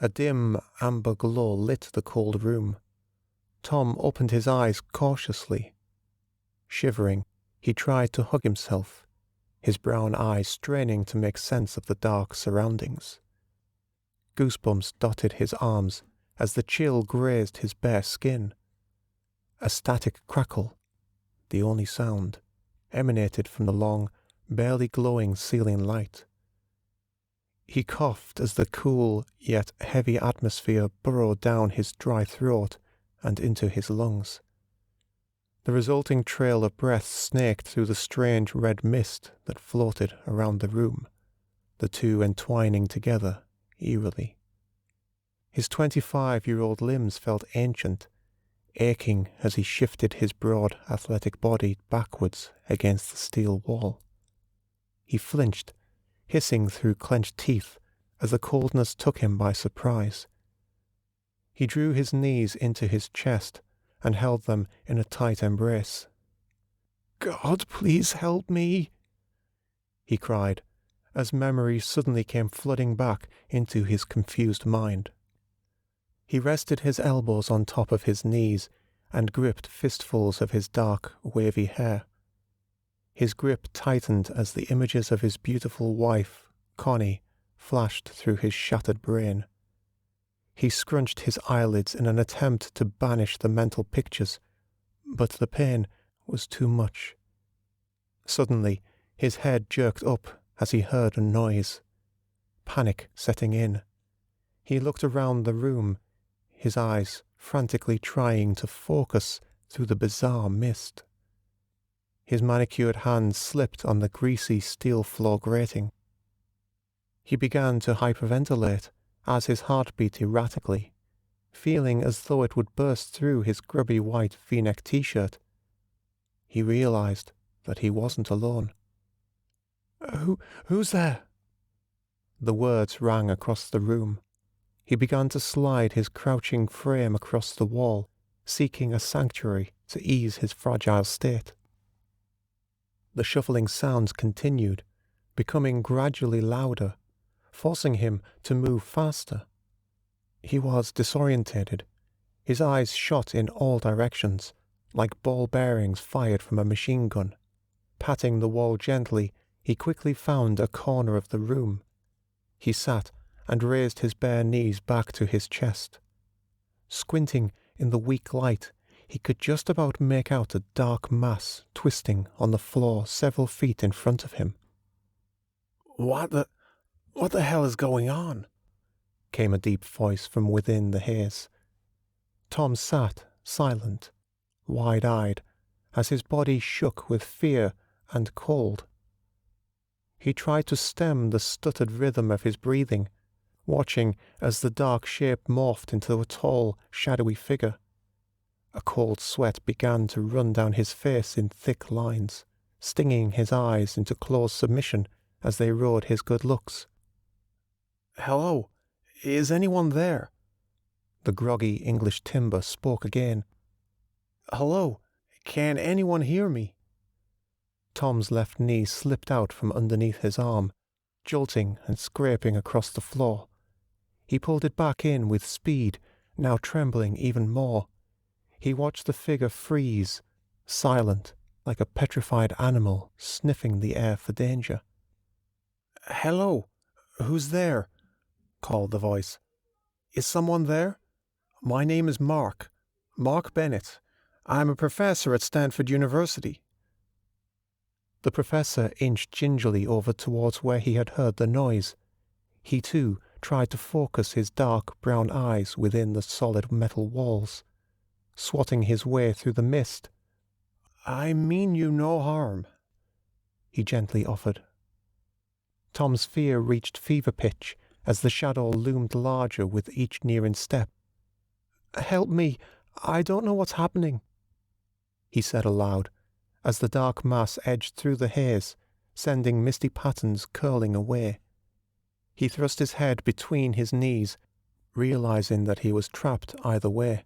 A dim, amber glow lit the cold room. Tom opened his eyes cautiously. Shivering, he tried to hug himself, his brown eyes straining to make sense of the dark surroundings. Goosebumps dotted his arms as the chill grazed his bare skin. A static crackle, the only sound, emanated from the long, barely glowing ceiling light. He coughed as the cool yet heavy atmosphere burrowed down his dry throat and into his lungs. The resulting trail of breath snaked through the strange red mist that floated around the room, the two entwining together eerily. His 25-year-old limbs felt ancient, aching as he shifted his broad, athletic body backwards against the steel wall. He flinched, hissing through clenched teeth as the coldness took him by surprise. He drew his knees into his chest and held them in a tight embrace. "God, please help me," he cried, as memories suddenly came flooding back into his confused mind. He rested his elbows on top of his knees and gripped fistfuls of his dark, wavy hair. His grip tightened as the images of his beautiful wife, Connie, flashed through his shattered brain. He scrunched his eyelids in an attempt to banish the mental pictures, but the pain was too much. Suddenly, his head jerked up as he heard a noise, panic setting in. He looked around the room, his eyes frantically trying to focus through the bizarre mist. His manicured hands slipped on the greasy steel floor grating. He began to hyperventilate as his heart beat erratically, feeling as though it would burst through his grubby white V-neck t-shirt. He realized that he wasn't alone. Who's there?" The words rang across the room. He began to slide his crouching frame across the wall, seeking a sanctuary to ease his fragile state. The shuffling sounds continued, becoming gradually louder, forcing him to move faster. He was disorientated. His eyes shot in all directions, like ball bearings fired from a machine gun. Patting the wall gently, he quickly found a corner of the room. He sat and raised his bare knees back to his chest. Squinting in the weak light, he could just about make out a dark mass twisting on the floor several feet in front of him. What the hell is going on?" came a deep voice from within the haze. Tom sat, silent, wide-eyed, as his body shook with fear and cold. He tried to stem the stuttered rhythm of his breathing, watching as the dark shape morphed into a tall, shadowy figure. A cold sweat began to run down his face in thick lines, stinging his eyes into closed submission as they rode his good looks. "Hello, is anyone there?" The groggy English timber spoke again. "Hello, can anyone hear me?" Tom's left knee slipped out from underneath his arm, jolting and scraping across the floor. He pulled it back in with speed, now trembling even more. He watched the figure freeze, silent, like a petrified animal sniffing the air for danger. "Hello, who's there?" called the voice. "Is someone there? My name is Mark Bennett. I'm a professor at Stanford University." The professor inched gingerly over towards where he had heard the noise. He, too, tried to focus his dark brown eyes within the solid metal walls, swatting his way through the mist. "I mean you no harm," he gently offered. Tom's fear reached fever pitch as the shadow loomed larger with each nearing step. "Help me, I don't know what's happening," he said aloud, as the dark mass edged through the haze, sending misty patterns curling away. He thrust his head between his knees, realizing that he was trapped either way.